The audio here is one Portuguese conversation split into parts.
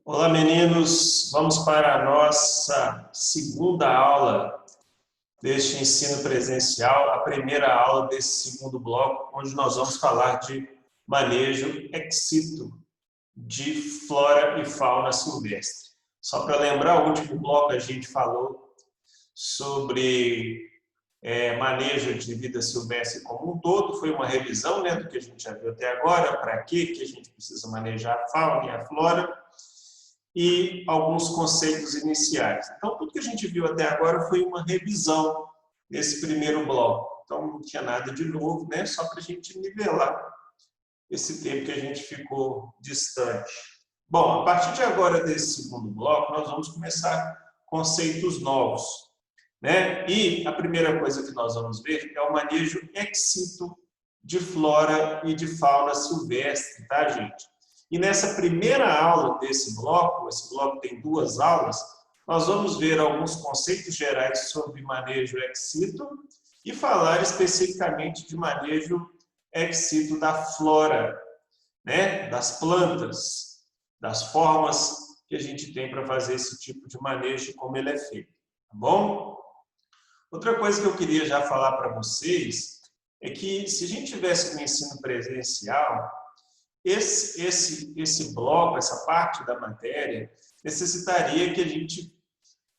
Olá, meninos. Vamos para a nossa segunda aula deste ensino presencial, a primeira aula desse segundo bloco, onde nós vamos falar de manejo ex situ de flora e fauna silvestre. Só para lembrar, o último bloco a gente falou sobre manejo de vida silvestre como um todo, foi uma revisão, né, do que a gente já viu até agora, para que a gente precisa manejar a fauna e a flora, e alguns conceitos iniciais. Então, tudo que a gente viu até agora foi uma revisão nesse primeiro bloco. Então, não tinha nada de novo, né? Só para a gente nivelar esse tempo que a gente ficou distante. Bom, a partir de agora desse segundo bloco, nós vamos começar conceitos novos, né? E a primeira coisa que nós vamos ver é o manejo ex situ de flora e de fauna silvestre, tá, gente? E nessa primeira aula desse bloco, esse bloco tem duas aulas, nós vamos ver alguns conceitos gerais sobre manejo ex situ e falar especificamente de manejo ex situ da flora, né? Das plantas, das formas que a gente tem para fazer esse tipo de manejo e como ele é feito, tá bom? Outra coisa que eu queria já falar para vocês é que se a gente tivesse um ensino presencial, esse bloco, essa parte da matéria, necessitaria que a gente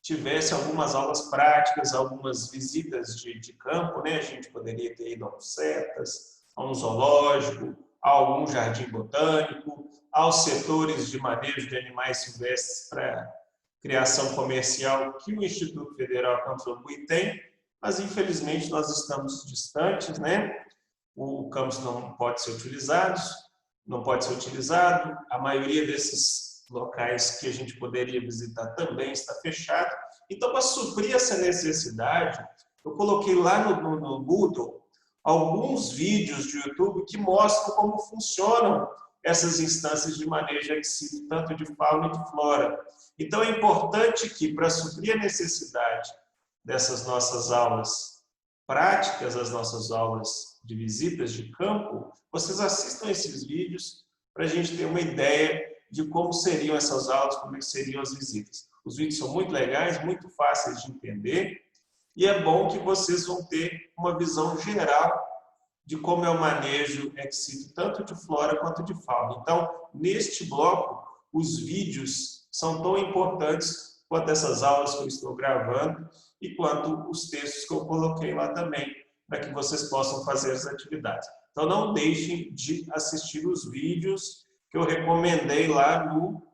tivesse algumas aulas práticas, algumas visitas de campo, né? A gente poderia ter ido a setas, a um zoológico, a algum jardim botânico, aos setores de manejo de animais silvestres para criação comercial que o Instituto Federal Campos do Boi tem, mas infelizmente nós estamos distantes, né? O campus não pode ser utilizado, a maioria desses locais que a gente poderia visitar também está fechado. Então, para suprir essa necessidade, eu coloquei lá no Moodle alguns vídeos de YouTube que mostram como funcionam essas instâncias de manejo ex situ, tanto de fauna e de flora. Então, é importante que, para suprir a necessidade dessas nossas aulas práticas, as nossas aulas de visitas de campo, vocês assistam esses vídeos para a gente ter uma ideia de como seriam essas aulas, como seriam as visitas. Os vídeos são muito legais, muito fáceis de entender, e é bom que vocês vão ter uma visão geral de como é o manejo ex situ, tanto de flora quanto de fauna. Então, neste bloco, os vídeos são tão importantes quanto essas aulas que eu estou gravando e quanto os textos que eu coloquei lá também, para que vocês possam fazer as atividades. Então, não deixem de assistir os vídeos que eu recomendei lá no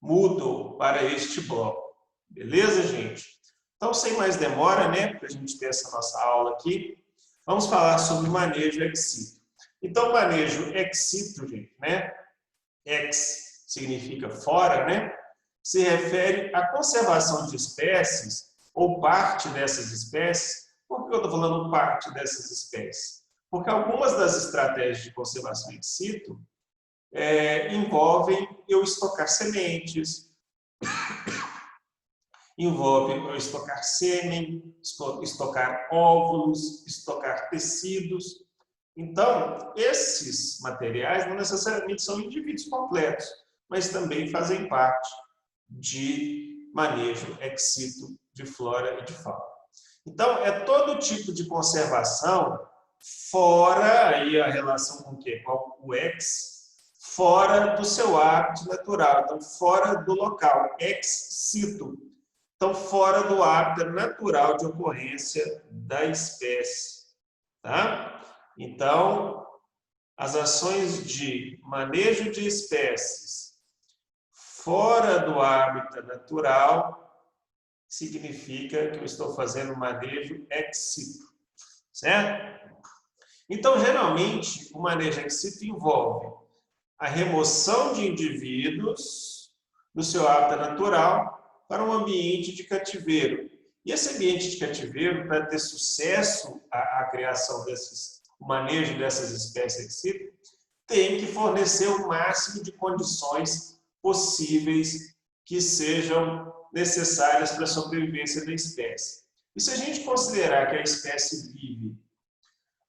Moodle para este bloco. Beleza, gente? Então, sem mais demora, né, para a gente ter essa nossa aula aqui, vamos falar sobre manejo ex situ. Então, manejo ex situ, gente, né? Ex significa fora, né? Se refere à conservação de espécies ou parte dessas espécies. Por que eu estou falando parte dessas espécies? Porque algumas das estratégias de conservação ex situ envolvem eu estocar sementes, envolve eu estocar sêmen, estocar óvulos, estocar tecidos. Então, esses materiais não necessariamente são indivíduos completos, mas também fazem parte de manejo ex situ de flora e de fauna. Então, é todo tipo de conservação fora, aí a relação com o quê? Com o ex, fora do seu hábitat natural, então fora do local, ex situ. Então, fora do hábitat natural de ocorrência da espécie. Tá? Então, as ações de manejo de espécies fora do hábitat natural significa que eu estou fazendo manejo ex situ, certo? Então, geralmente, o manejo ex situ envolve a remoção de indivíduos do seu hábitat natural para um ambiente de cativeiro. E esse ambiente de cativeiro, para ter sucesso a criação o manejo dessas espécies ex situ, tem que fornecer o máximo de condições possíveis que sejam necessárias para a sobrevivência da espécie. E se a gente considerar que a espécie vive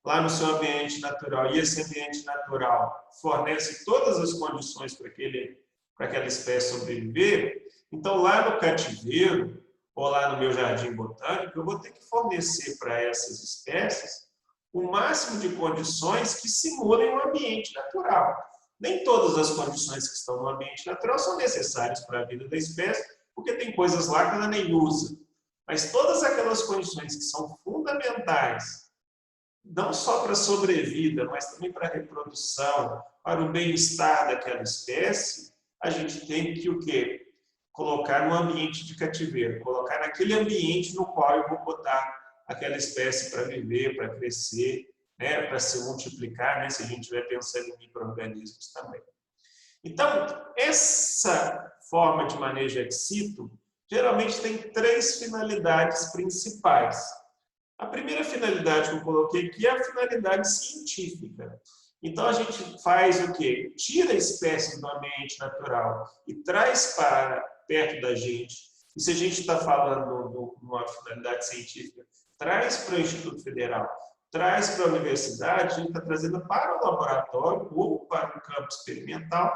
lá no seu ambiente natural e esse ambiente natural fornece todas as condições para aquele para aquela espécie sobreviver, então lá no cativeiro, ou lá no meu jardim botânico, eu vou ter que fornecer para essas espécies o máximo de condições que simulem um ambiente natural. Nem todas as condições que estão no ambiente natural são necessárias para a vida da espécie, porque tem coisas lá que ela nem usa. Mas todas aquelas condições que são fundamentais, não só para a sobrevida, mas também para a reprodução, para o bem-estar daquela espécie, a gente tem que o quê? Colocar no ambiente de cativeiro, colocar naquele ambiente no qual eu vou botar aquela espécie para viver, para crescer, né, para se multiplicar, né, se a gente estiver pensando em micro-organismos também. Então, essa forma de manejo ex situ geralmente tem 3 finalidades principais. A primeira finalidade que eu coloquei aqui é a finalidade científica. Então, a gente faz o quê? Tira a espécie do ambiente natural e traz para perto da gente. E se a gente está falando de uma finalidade científica, traz para o Instituto Federal, traz para a universidade, a gente está trazendo para o laboratório ou para o campo experimental,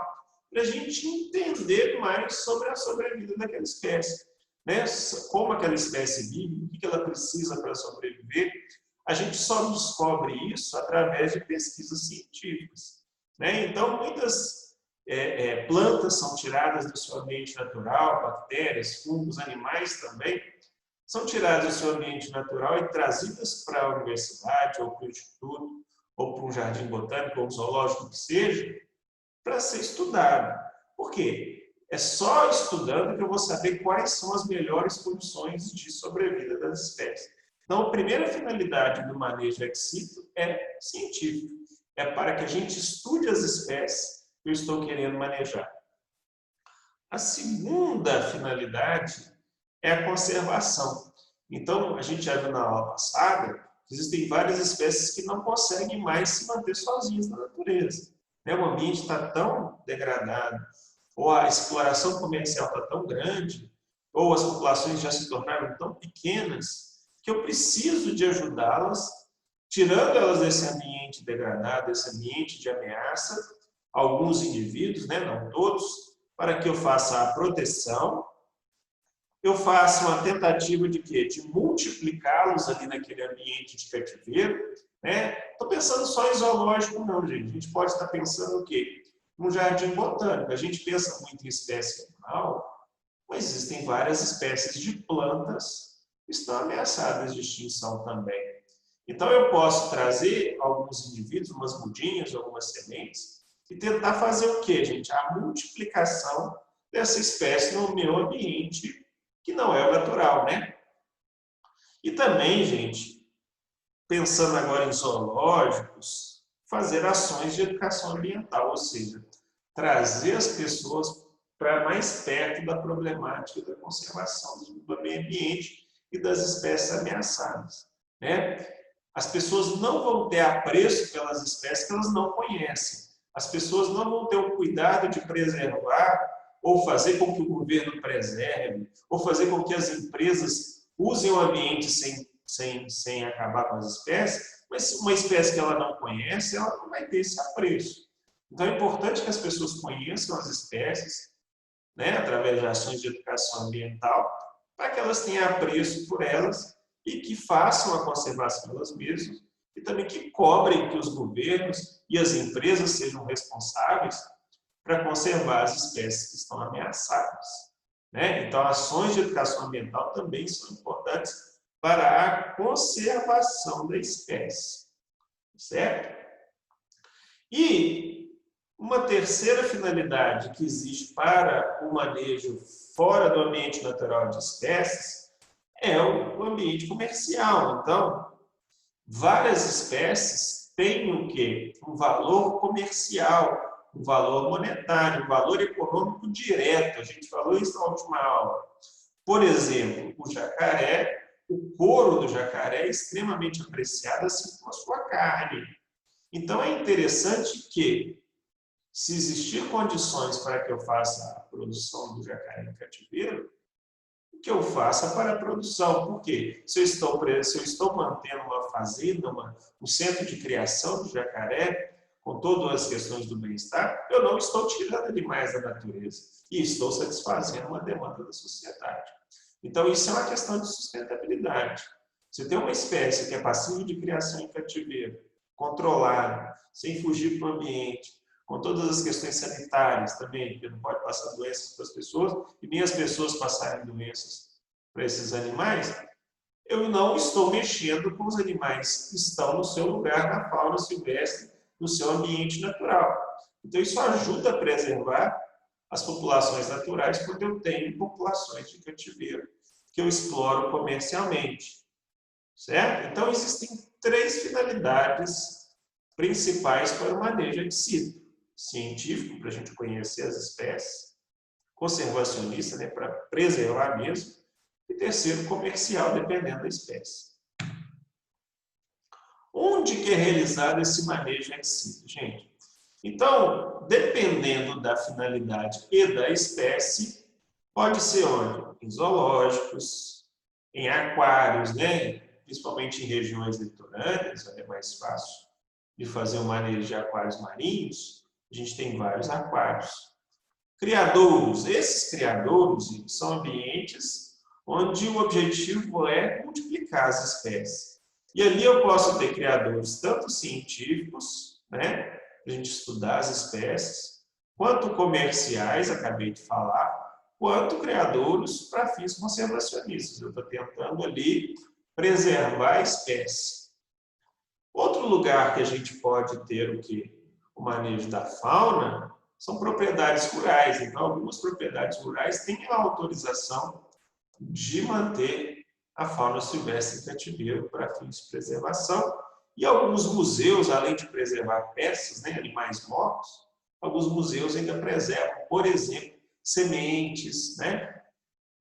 para a gente entender mais sobre a sobrevida daquela espécie. Né? Como aquela espécie vive, o que ela precisa para sobreviver. A gente só descobre isso através de pesquisas científicas. Né? Então, muitas plantas são tiradas do seu ambiente natural, bactérias, fungos, animais também, são tiradas do seu ambiente natural e trazidas para a universidade, ou para o instituto, ou para um jardim botânico, ou um zoológico que seja, para ser estudado. Por quê? É só estudando que eu vou saber quais são as melhores condições de sobrevida das espécies. Então, a primeira finalidade do manejo ex situ é científico. É para que a gente estude as espécies que eu estou querendo manejar. A segunda finalidade é a conservação. Então, a gente já viu na aula passada que existem várias espécies que não conseguem mais se manter sozinhas na natureza. O ambiente está tão degradado, ou a exploração comercial está tão grande, ou as populações já se tornaram tão pequenas, que eu preciso de ajudá-las, tirando elas desse ambiente degradado, desse ambiente de ameaça, alguns indivíduos, né, não todos, para que eu faça a proteção, eu faço uma tentativa de quê? De multiplicá-los ali naquele ambiente de cativeiro. Estou pensando só em zoológico, não, gente. A gente pode estar pensando o quê? No jardim botânico. A gente pensa muito em espécie animal, mas existem várias espécies de plantas que estão ameaçadas de extinção também. Então, eu posso trazer alguns indivíduos, umas mudinhas, algumas sementes, e tentar fazer o quê, gente? A multiplicação dessa espécie no meu ambiente, que não é o natural, né? E também, gente, pensando agora em zoológicos, fazer ações de educação ambiental, ou seja, trazer as pessoas para mais perto da problemática da conservação do meio ambiente e das espécies ameaçadas. Né? As pessoas não vão ter apreço pelas espécies que elas não conhecem. As pessoas não vão ter o cuidado de preservar ou fazer com que o governo preserve, ou fazer com que as empresas usem o ambiente sem acabar com as espécies, mas uma espécie que ela não conhece, ela não vai ter esse apreço. Então é importante que as pessoas conheçam as espécies, né, através de ações de educação ambiental, para que elas tenham apreço por elas e que façam a conservação delas mesmas e também que cobrem que os governos e as empresas sejam responsáveis para conservar as espécies que estão ameaçadas. Né? Então, ações de educação ambiental também são importantes para a conservação da espécie. Certo? E uma terceira finalidade que existe para o manejo fora do ambiente natural de espécies é o ambiente comercial. Então, várias espécies têm o quê? Um valor comercial, um valor monetário, um valor econômico direto. A gente falou isso na última aula. Por exemplo, o jacaré, o couro do jacaré é extremamente apreciado, assim como a sua carne. Então, é interessante que, se existir condições para que eu faça a produção do jacaré em cativeiro, que eu faça para a produção. Por quê? Se eu estou mantendo uma fazenda, um centro de criação do jacaré, com todas as questões do bem-estar, eu não estou tirando animais da natureza e estou satisfazendo uma demanda da sociedade. Então, isso é uma questão de sustentabilidade. Se tem uma espécie que é passível de criação em cativeiro, controlada, sem fugir para o ambiente, com todas as questões sanitárias também, porque não pode passar doenças para as pessoas, e nem as pessoas passarem doenças para esses animais, eu não estou mexendo com os animais que estão no seu lugar na fauna silvestre, no seu ambiente natural. Então, isso ajuda a preservar as populações naturais quando eu tenho populações de cativeiro que eu exploro comercialmente. Certo? Então, existem 3 finalidades principais para o manejo herbicida. Científico, para a gente conhecer as espécies. Conservacionista, né, para preservar mesmo. E terceiro, comercial, dependendo da espécie. Onde que é realizado esse manejo herbicida, gente? Então, dependendo da finalidade e da espécie, pode ser onde? Em zoológicos, em aquários, né? Principalmente em regiões litorâneas, onde é mais fácil de fazer o manejo de aquários marinhos, a gente tem vários aquários. Criadouros, esses criadouros são ambientes onde o objetivo é multiplicar as espécies. E ali eu posso ter criadores tanto científicos, né, para a gente estudar as espécies, quanto comerciais, acabei de falar, quanto criadouros para fins conservacionistas. Eu estou tentando ali preservar a espécie. Outro lugar que a gente pode ter o manejo da fauna são propriedades rurais. Então, algumas propriedades rurais têm a autorização de manter a fauna silvestre em cativeiro para fins de preservação. E alguns museus, além de preservar peças, né, animais mortos, alguns museus ainda preservam, por exemplo, sementes, né,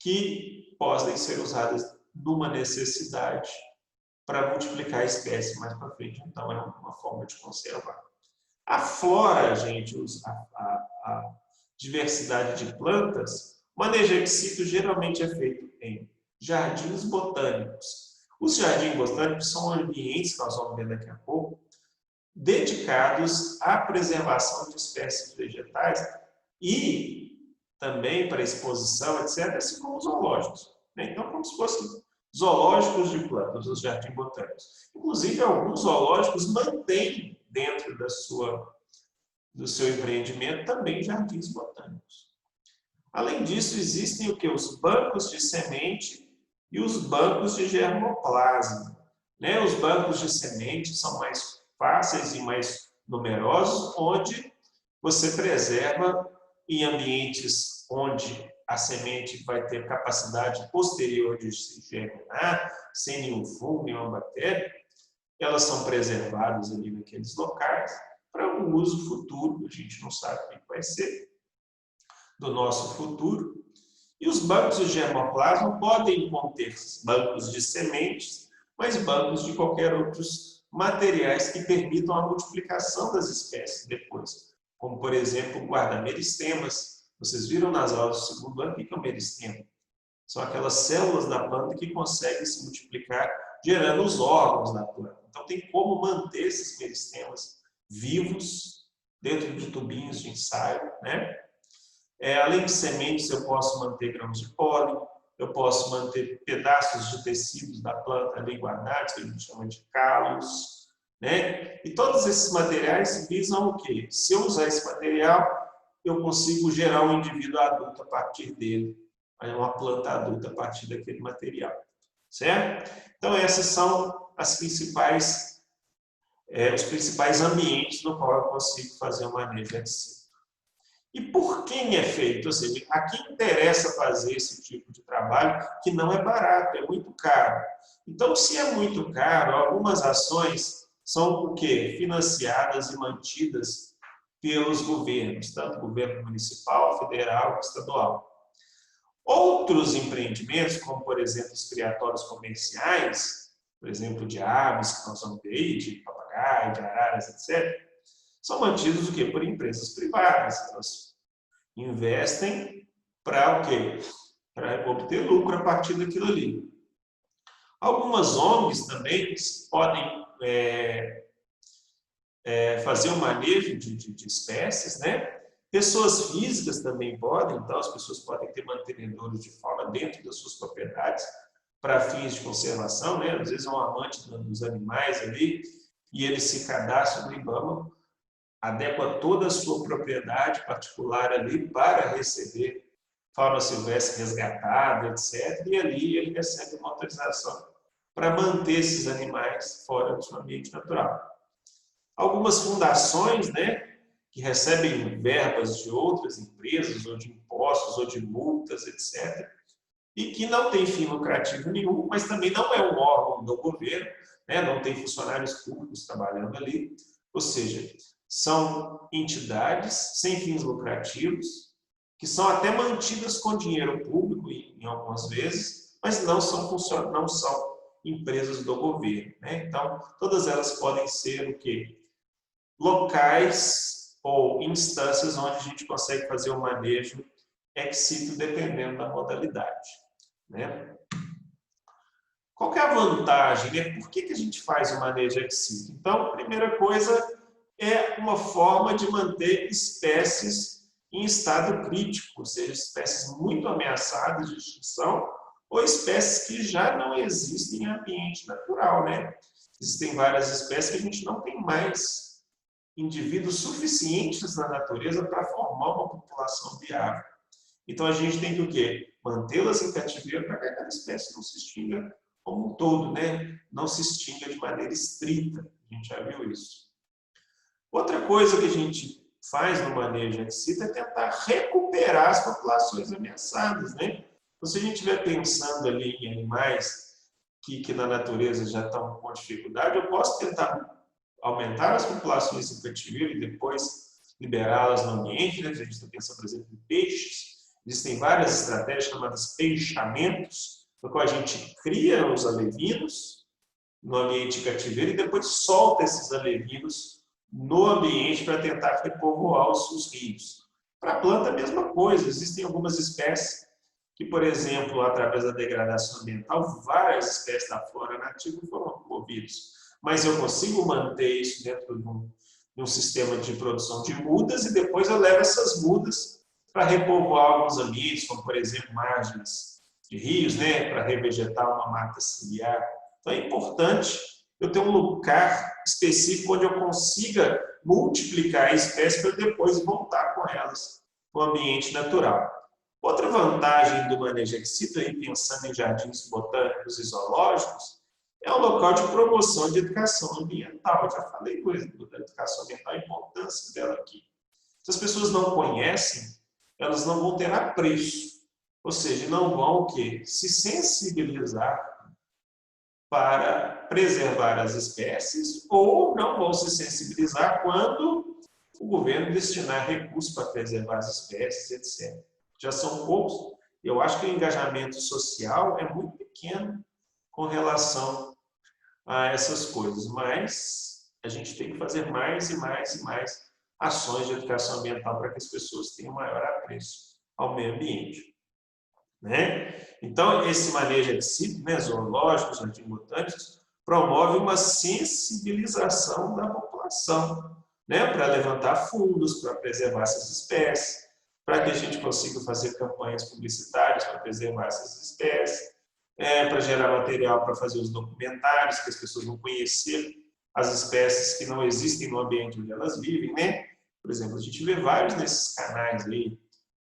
que podem ser usadas numa necessidade para multiplicar a espécie mais para frente. Então, é uma forma de conservar. A flora, gente, a diversidade de plantas, o manejo herbicida geralmente é feito em jardins botânicos. Os jardins botânicos são ambientes, que nós vamos ver daqui a pouco, dedicados à preservação de espécies vegetais e também para exposição, etc., assim como zoológicos. Então, como se fossem zoológicos de plantas, os jardins botânicos. Inclusive, alguns zoológicos mantêm dentro do seu empreendimento também jardins botânicos. Além disso, existem os bancos de semente e os bancos de germoplasma. Os bancos de semente são mais fáceis e mais numerosos, onde você preserva em ambientes onde a semente vai ter capacidade posterior de se germinar, sem nenhum fungo, nenhuma bactéria. Elas são preservadas ali naqueles locais para um uso futuro, a gente não sabe o que vai ser do nosso futuro. E os bancos de germoplasma podem conter bancos de sementes, mas bancos de qualquer outros materiais que permitam a multiplicação das espécies depois, como, por exemplo, guarda-meristemas. Vocês viram nas aulas do segundo ano o que é um meristema? São aquelas células da planta que conseguem se multiplicar gerando os órgãos da planta. Então, tem como manter esses meristemas vivos dentro de tubinhos de ensaio, né? Além de sementes, eu posso manter grãos de pólen, eu posso manter pedaços de tecidos da planta ali guardados, que a gente chama de calos, né? E todos esses materiais visam o quê? Se eu usar esse material, eu consigo gerar um indivíduo adulto a partir dele, uma planta adulta a partir daquele material, certo? Então, esses são os principais ambientes no qual eu consigo fazer o manejo herbicida. E por quem é feito? Ou seja, a quem interessa fazer esse tipo de trabalho, que não é barato, é muito caro. Então, se é muito caro, algumas ações são o quê? Financiadas e mantidas pelos governos, tanto governo municipal, federal, estadual. Outros empreendimentos, como, por exemplo, os criatórios comerciais, por exemplo, de aves, que nós vamos ver aí, de papagaio, de araras, etc., são mantidos o quê? Por empresas privadas. Elas investem para o quê? Para obter lucro a partir daquilo ali. Algumas ONGs também podem fazer o manejo de espécies, né? Pessoas físicas também podem, então as pessoas podem ter mantenedores de fauna dentro das suas propriedades para fins de conservação, né? Às vezes é um amante dos animais ali e ele se cadastra no IBAMA, adequa toda a sua propriedade particular ali para receber fauna silvestre resgatada, etc. E ali ele recebe uma autorização para manter esses animais fora do seu ambiente natural. Algumas fundações, né, que recebem verbas de outras empresas, ou de impostos, ou de multas, etc., e que não tem fim lucrativo nenhum, mas também não é um órgão do governo, né, não tem funcionários públicos trabalhando ali, ou seja, são entidades sem fins lucrativos, que são até mantidas com dinheiro público, em algumas vezes, mas não são empresas do governo, né? Então, todas elas podem ser o quê? Locais ou instâncias onde a gente consegue fazer o manejo ex situ dependendo da modalidade, né? Qual que é a vantagem, né? Por que a gente faz o manejo ex situ? Então, a primeira coisa é uma forma de manter espécies em estado crítico, ou seja, espécies muito ameaçadas de extinção ou espécies que já não existem em ambiente natural, né? Existem várias espécies que a gente não tem mais indivíduos suficientes na natureza para formar uma população viável. Então a gente tem que o quê? Mantê-las em cativeiro para que aquela espécie não se extinga como um todo, né? Não se extinga de maneira estrita. A gente já viu isso. Outra coisa que a gente faz no manejo ex situ é tentar recuperar as populações ameaçadas, né? Então, se a gente estiver pensando ali em animais que na natureza já estão com dificuldade, eu posso tentar aumentar as populações em cativeiro e depois liberá-las no ambiente, né? A gente está pensando, por exemplo, em peixes. Existem várias estratégias chamadas peixamentos, no qual a gente cria os alevinos no ambiente de cativeiro e depois solta esses alevinos no ambiente para tentar repovoar os rios. Para a planta, a mesma coisa. Existem algumas espécies que, por exemplo, através da degradação ambiental, várias espécies da flora nativa foram removidas. Mas eu consigo manter isso dentro de um sistema de produção de mudas e depois eu levo essas mudas para repovoar alguns ambientes, como, por exemplo, margens de rios, né, para revegetar uma mata ciliar. Então, é importante eu ter um lugar específico onde eu consiga multiplicar a espécie para depois voltar com elas para o ambiente natural. Outra vantagem do manejo ex situ, pensando em jardins botânicos e zoológicos, é um local de promoção de educação ambiental. Eu já falei da educação ambiental, a importância dela aqui. Se as pessoas não conhecem, elas não vão ter apreço. Ou seja, não vão o quê? Se sensibilizar para preservar as espécies ou não vão se sensibilizar quando o governo destinar recursos para preservar as espécies, etc. Já são poucos. Eu acho que o engajamento social é muito pequeno com relação a essas coisas, mas a gente tem que fazer mais e mais e mais ações de educação ambiental para que as pessoas tenham maior apreço ao meio ambiente, né? Então, esse manejo ex situ, né, zoológicos, jardins botânicos, promove uma sensibilização da população, né, para levantar fundos, para preservar essas espécies, para que a gente consiga fazer campanhas publicitárias para preservar essas espécies, para gerar material para fazer os documentários, que as pessoas vão conhecer as espécies que não existem no ambiente onde elas vivem, né? Por exemplo, a gente vê vários nesses canais aí,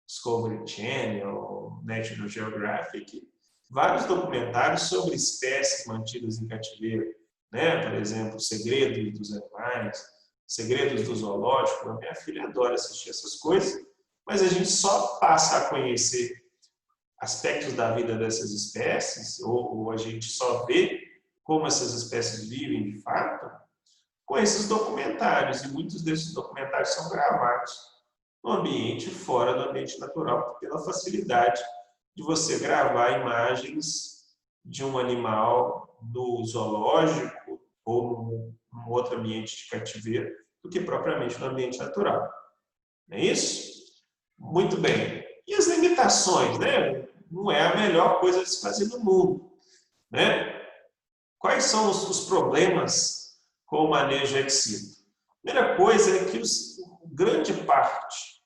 Discovery Channel, National Geographic, vários documentários sobre espécies mantidas em cativeiro, né? Por exemplo, Segredos dos Animais, Segredos do Zoológico. A minha filha adora assistir essas coisas, mas a gente só passa a conhecer aspectos da vida dessas espécies, ou a gente só vê como essas espécies vivem de fato, com esses documentários. E muitos desses documentários são gravados no ambiente fora do ambiente natural, pela facilidade de você gravar imagens de um animal no zoológico ou num outro ambiente de cativeiro do que propriamente no ambiente natural. Não é isso? Muito bem. E as limitações, né? Não é a melhor coisa de se fazer no mundo, né? Quais são os problemas com o manejo ex situ? Primeira coisa é que grande parte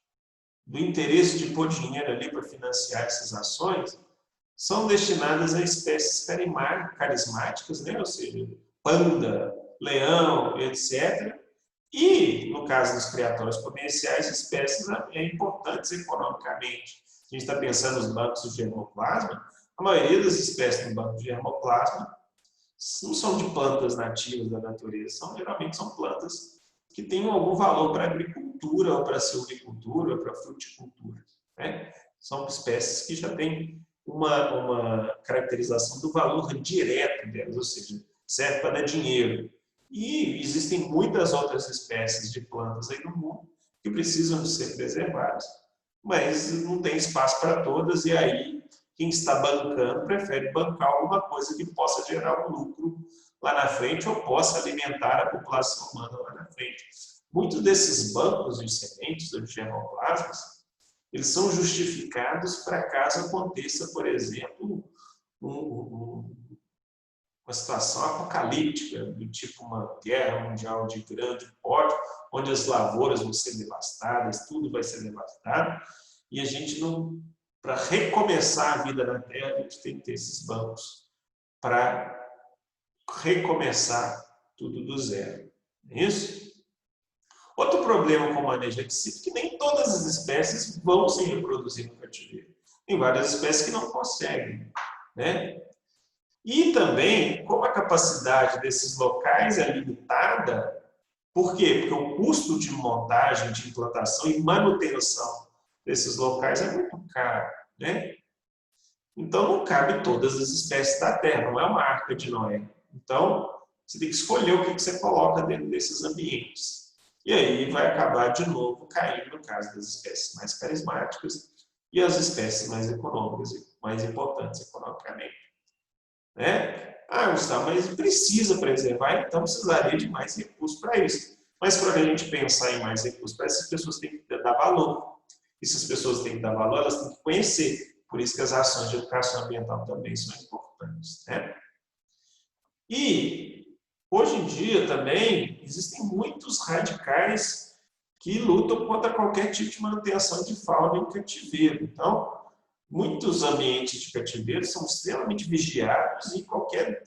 do interesse de pôr dinheiro ali para financiar essas ações são destinadas a espécies carismáticas, né? Ou seja, panda, leão, etc. E, no caso dos criatórios comerciais, espécies importantes economicamente. A gente está pensando nos bancos de germoplasma, a maioria das espécies no banco de germoplasma não são de plantas nativas da natureza, geralmente são plantas que têm algum valor para a agricultura, ou para a silvicultura, ou para a fruticultura. Né? São espécies que já têm uma caracterização do valor direto delas, ou seja, serve para dar dinheiro. E existem muitas outras espécies de plantas aí no mundo que precisam de ser preservadas, mas não tem espaço para todas, e aí quem está bancando prefere bancar alguma coisa que possa gerar um lucro lá na frente ou possa alimentar a população humana lá na frente. Muitos desses bancos de sementes ou de germoplasmas, eles são justificados para caso aconteça, por exemplo, uma situação apocalíptica, do tipo uma guerra mundial de grande porte, onde as lavouras vão ser devastadas, tudo vai ser devastado, e a gente não... Para recomeçar a vida na Terra, a gente tem que ter esses bancos para recomeçar tudo do zero. Não é isso? Outro problema com o manejo aquecido é que nem todas as espécies vão se reproduzir no cativeiro. Tem várias espécies que não conseguem. Né? E também, como a capacidade desses locais é limitada, por quê? Porque o custo de montagem, de implantação e manutenção desses locais é muito caro, né? Então, não cabe todas as espécies da Terra, não é uma arca de Noé. Então, você tem que escolher o que você coloca dentro desses ambientes. E aí vai acabar, de novo, caindo no caso das espécies mais carismáticas e as espécies mais econômicas, mais importantes economicamente. Né? Ah, Gustavo, mas precisa preservar, então precisaria de mais recursos para isso. Mas para a gente pensar em mais recursos para essas pessoas têm que dar valor. E se as pessoas têm que dar valor, elas têm que conhecer. Por isso que as ações de educação ambiental também são importantes. Né? E, hoje em dia, também, existem muitos radicais que lutam contra qualquer tipo de manutenção de fauna em cativeiro. Então, muitos ambientes de cativeiro são extremamente vigiados e qualquer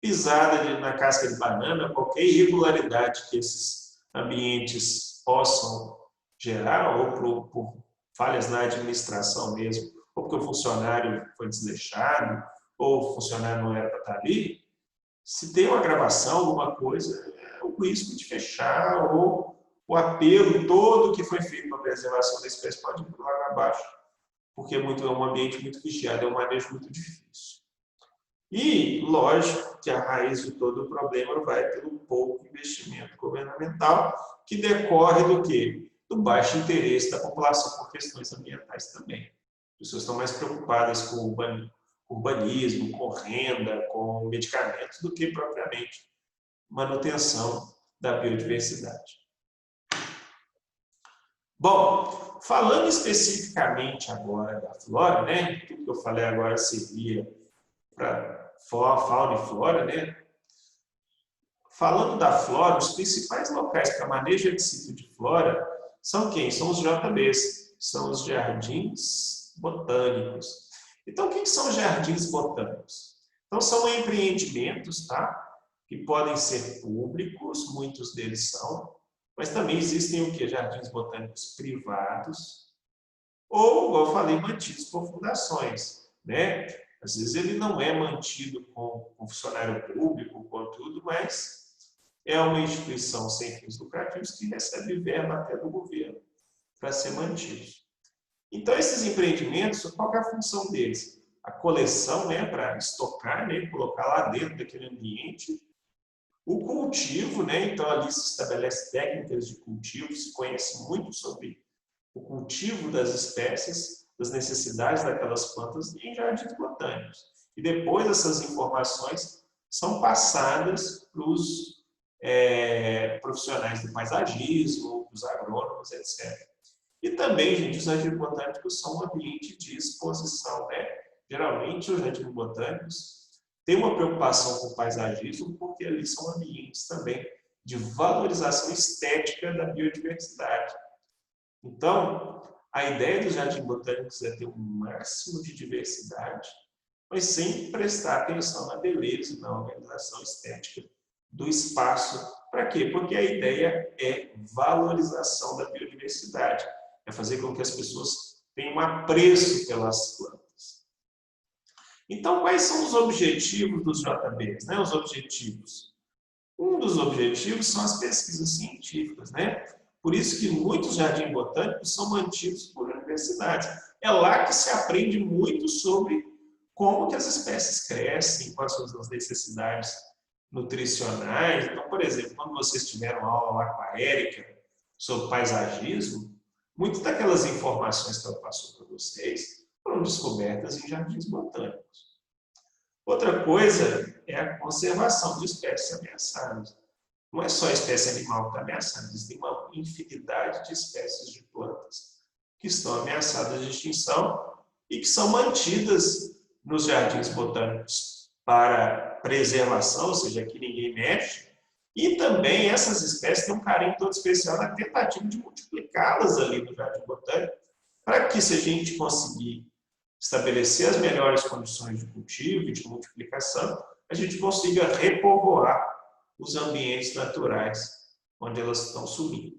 pisada na casca de banana, qualquer irregularidade que esses ambientes possam gerar, ou por falhas na administração mesmo, ou porque o funcionário foi desleixado, ou o funcionário não era para estar ali, se tem uma gravação, alguma coisa, é o risco de fechar, ou o apelo todo que foi feito para a preservação da espécie pode ir lá abaixo, porque é um ambiente muito vigiado, é um manejo muito difícil. E, lógico, que a raiz de todo o problema vai pelo pouco investimento governamental, que decorre do quê? Do baixo interesse da população por questões ambientais também. As pessoas estão mais preocupadas com urbanismo, com renda, com medicamentos, do que propriamente manutenção da biodiversidade. Bom, falando especificamente agora da flora, né? Tudo que eu falei agora servia para fauna e flora, né? Falando da flora, os principais locais para manejo aquecido de flora são quem? São os JBs, são os jardins botânicos. Então, o que são jardins botânicos? Então, são empreendimentos, tá? Que podem ser públicos, muitos deles são, mas também existem o quê? Jardins botânicos privados, ou, igual eu falei, mantidos por fundações, né? Às vezes ele não é mantido com funcionário público, com tudo, mas é uma instituição sem fins lucrativos que recebe verba até do governo para ser mantido. Então, esses empreendimentos, qual é a função deles? A coleção, né, para estocar, né, colocar lá dentro daquele ambiente. O cultivo, né, então ali se estabelece técnicas de cultivo, se conhece muito sobre o cultivo das espécies, das necessidades daquelas plantas em jardins botânicos. E depois essas informações são passadas para os profissionais do paisagismo, dos agrônomos, etc. E também, gente, os jardins botânicos são um ambiente de exposição, né? Geralmente, os jardins botânicos têm uma preocupação com o paisagismo, porque ali são ambientes também de valorização estética da biodiversidade. Então, a ideia dos jardins botânicos é ter o máximo de diversidade, mas sem prestar atenção na beleza e na organização estética do espaço. Para quê? Porque a ideia é valorização da biodiversidade, é fazer com que as pessoas tenham um apreço pelas plantas. Então, quais são os objetivos dos JBs? Os objetivos. Um dos objetivos são as pesquisas científicas, Por isso que muitos jardins botânicos são mantidos por universidades. É lá que se aprende muito sobre como que as espécies crescem, quais são as necessidades nutricionais. Então, por exemplo, quando vocês tiveram aula lá com a Érica sobre paisagismo, muitas daquelas informações que ela passou para vocês foram descobertas em jardins botânicos. Outra coisa é a conservação de espécies ameaçadas. Não é só a espécie animal que está ameaçada, existem uma infinidade de espécies de plantas que estão ameaçadas de extinção e que são mantidas nos jardins botânicos para preservação, ou seja, que ninguém mexe, e também essas espécies têm um carinho todo especial na tentativa de multiplicá-las ali no jardim botânico, para que, se a gente conseguir estabelecer as melhores condições de cultivo e de multiplicação, a gente consiga repovoar os ambientes naturais onde elas estão subindo.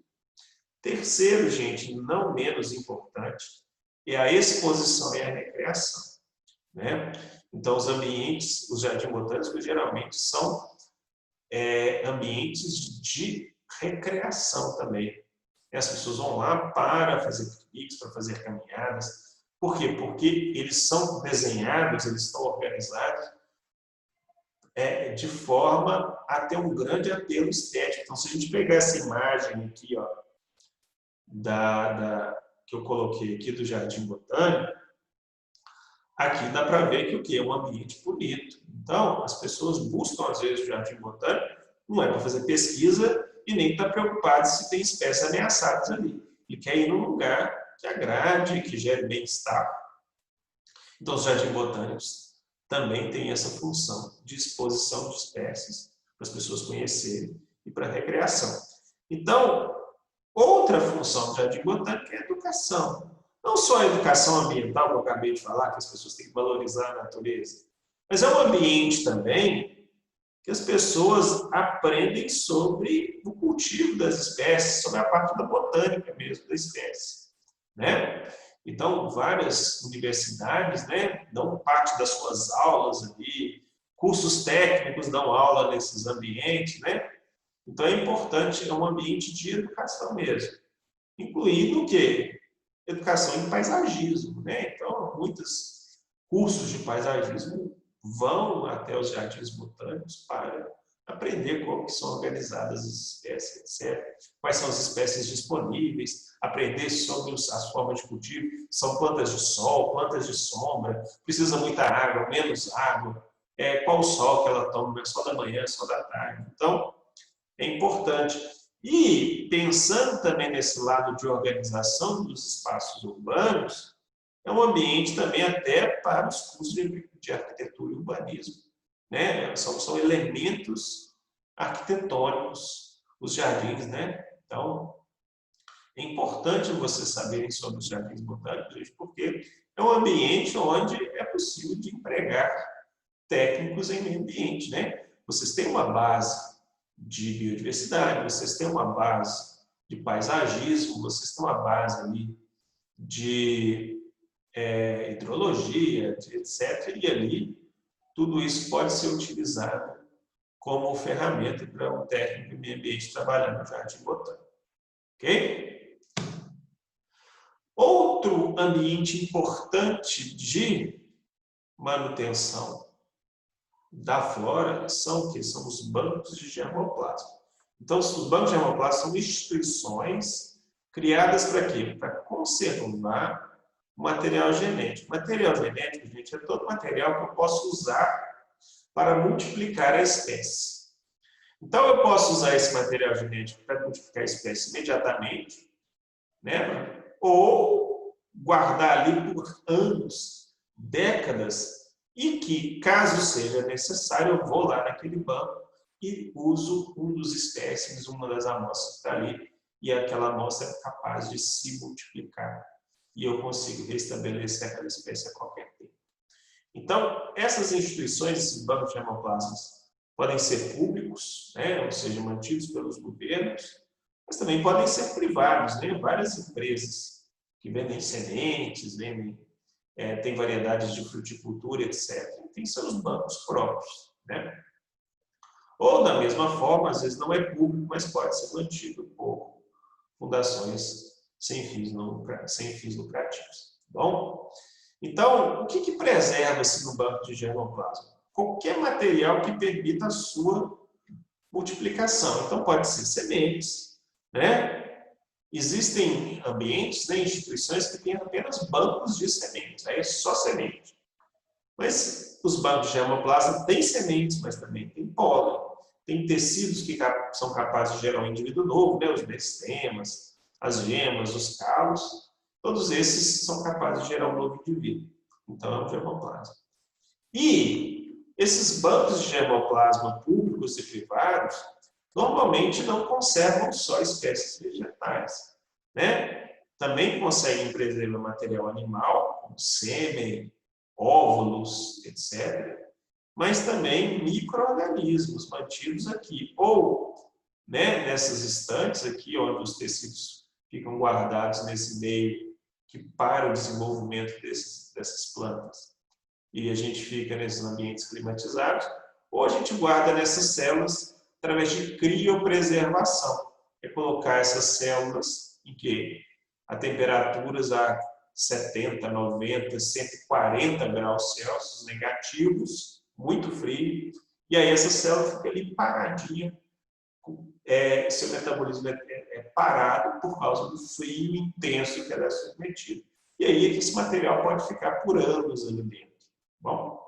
Terceiro, gente, não menos importante, é a exposição e a recreação. Então, os ambientes, os jardins botânicos, geralmente são ambientes de recreação também. E as pessoas vão lá para fazer piqueniques, para fazer caminhadas. Por quê? Porque eles são desenhados, eles estão organizados de forma a ter um grande apelo estético. Então, se a gente pegar essa imagem aqui, ó, que eu coloquei aqui do Jardim Botânico, aqui dá para ver que o que é um ambiente bonito. Então, as pessoas buscam, às vezes, o Jardim Botânico, não é para fazer pesquisa e nem está preocupado se tem espécies ameaçadas ali. Ele quer ir num lugar que agrade, que gere bem-estar. Então, os jardins botânicos também têm essa função de exposição de espécies para as pessoas conhecerem e para a recreação. Então, outra função do jardim botânico é a educação. Não só a educação ambiental, que eu acabei de falar, que as pessoas têm que valorizar a natureza, mas é um ambiente também que as pessoas aprendem sobre o cultivo das espécies, sobre a parte da botânica mesmo da espécie. Então, várias universidades dão parte das suas aulas ali, cursos técnicos dão aula nesses ambientes. Então, é importante, é um ambiente de educação mesmo, incluindo o quê? Educação em paisagismo. Então, muitos cursos de paisagismo vão até os jardins botânicos para aprender como que são organizadas as espécies, etc. Quais são as espécies disponíveis, aprender sobre as formas de cultivo, são plantas de sol, plantas de sombra, precisa muita água, menos água, qual o sol que ela toma, só da manhã, só da tarde. Então, é importante. E pensando também nesse lado de organização dos espaços urbanos, é um ambiente também até para os cursos de arquitetura e urbanismo. São elementos arquitetônicos, os jardins. Então, é importante vocês saberem sobre os jardins botânicos, porque é um ambiente onde é possível de empregar técnicos em meio ambiente. Vocês têm uma base de biodiversidade, vocês têm uma base de paisagismo, vocês têm uma base ali de hidrologia, etc. E ali, tudo isso pode ser utilizado como ferramenta para um técnico de meio ambiente trabalhar no jardim botânico. Ok? Outro ambiente importante de manutenção da flora são o quê? São os bancos de germoplasma. Então, os bancos de germoplasma são instituições criadas para quê? Para conservar o material genético. Material genético, gente, é todo material que eu posso usar para multiplicar a espécie. Então, eu posso usar esse material genético para multiplicar a espécie imediatamente, ou guardar ali por anos, décadas, e que, caso seja necessário, eu vou lá naquele banco e uso um dos espécimes, uma das amostras que está ali, e aquela amostra é capaz de se multiplicar. E eu consigo restabelecer aquela espécie a qualquer tempo. Então, essas instituições, esses bancos de hemoplasmas, podem ser públicos, né, ou seja, mantidos pelos governos, mas também podem ser privados, né, várias empresas que vendem sementes, tem variedades de fruticultura, etc. Tem seus bancos próprios, né? Ou, da mesma forma, às vezes não é público, mas pode ser mantido por fundações sem fins lucrativos. Tá bom? Então, o que preserva-se no banco de germoplasma? Qualquer material que permita a sua multiplicação. Então, pode ser sementes, né? Existem ambientes, né, instituições que têm apenas bancos de sementes, aí é só semente. Mas os bancos de germoplasma têm sementes, mas também tem pólen, tem tecidos que são capazes de gerar um indivíduo novo, né, os meristemas, as gemas, os calos, todos esses são capazes de gerar um novo indivíduo. Então é um germoplasma. E esses bancos de germoplasma públicos e privados normalmente não conservam só espécies vegetais, né? Também conseguem preservar material animal, como sêmen, óvulos, etc. Mas também micro-organismos mantidos aqui, ou, né, nessas estantes aqui, onde os tecidos ficam guardados nesse meio que para o desenvolvimento dessas plantas. E a gente fica nesses ambientes climatizados, ou a gente guarda nessas células através de criopreservação. É colocar essas células em que a temperaturas a 70, 90, 140 graus Celsius negativos, muito frio, e aí essa célula fica ali paradinha, seu metabolismo é parado por causa do frio intenso que ela é submetida. E aí esse material pode ficar por anos ali dentro. Bom,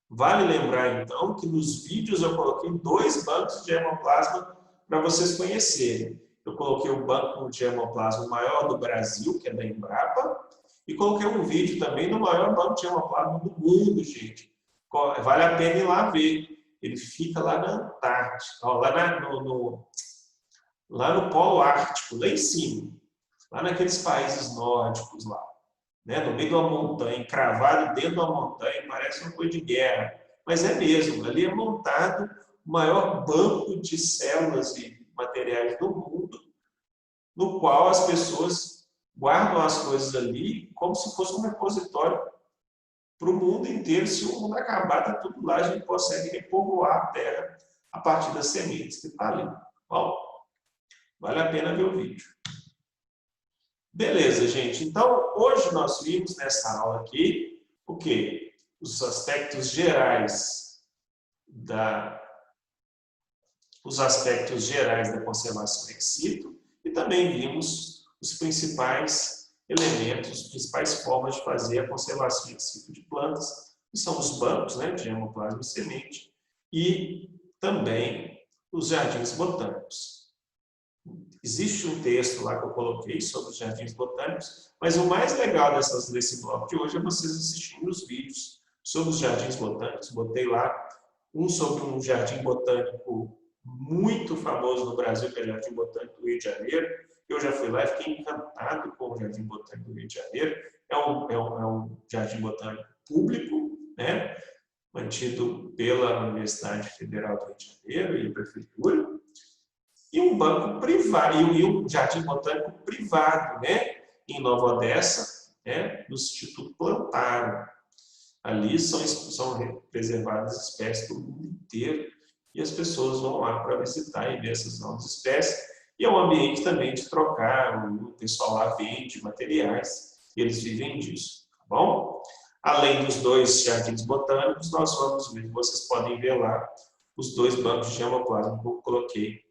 vale lembrar então que nos vídeos eu coloquei 2 bancos de hemoplasma para vocês conhecerem. Eu coloquei o banco de hemoplasma maior do Brasil, que é da Embrapa, e coloquei um vídeo também do maior banco de hemoplasma do mundo, gente. Vale a pena ir lá ver. Ele fica lá na Antártica, lá no Polo Ártico, lá em cima, lá naqueles países nórdicos lá, né? No meio de uma montanha, cravado dentro de uma montanha, parece uma coisa de guerra, mas é mesmo, ali é montado o maior banco de células e materiais do mundo, no qual as pessoas guardam as coisas ali como se fosse um repositório para o mundo inteiro. Se o mundo acabar, está tudo lá, a gente consegue repovoar a terra a partir das sementes que está ali. Bom, vale a pena ver o vídeo. Beleza, gente. Então, hoje nós vimos nessa aula aqui o quê? Os aspectos gerais da conservação ex situ, e também vimos os principais elementos, as principais formas de fazer a conservação ex situ de plantas, que são os bancos, né, de hemoplasma e semente, e também os jardins botânicos. Existe um texto lá que eu coloquei sobre os jardins botânicos, mas o mais legal desse bloco de hoje é vocês assistirem os vídeos sobre os jardins botânicos. Botei lá um sobre um jardim botânico muito famoso no Brasil, que é o Jardim Botânico do Rio de Janeiro. Eu já fui lá e fiquei encantado com o Jardim Botânico do Rio de Janeiro. É um jardim botânico público, né? Mantido pela Universidade Federal do Rio de Janeiro e a Prefeitura. E um banco privado, e um jardim botânico privado, né? Em Nova Odessa, né? No Instituto Plantaro. Ali são preservadas espécies do mundo inteiro e as pessoas vão lá para visitar e ver essas novas espécies. E é um ambiente também de trocar, o pessoal lá vende materiais e eles vivem disso, tá bom? Além dos 2 jardins botânicos, nós vamos ver, vocês podem ver lá os 2 bancos de hemoplasma que eu coloquei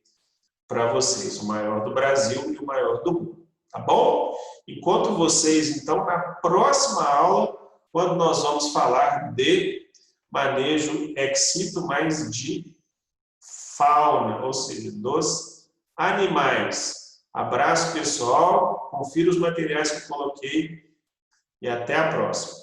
para vocês, o maior do Brasil e o maior do mundo, tá bom? Enquanto vocês, então, na próxima aula, quando nós vamos falar de manejo ex situ, mais de fauna, ou seja, dos animais. Abraço, pessoal, confira os materiais que eu coloquei e até a próxima.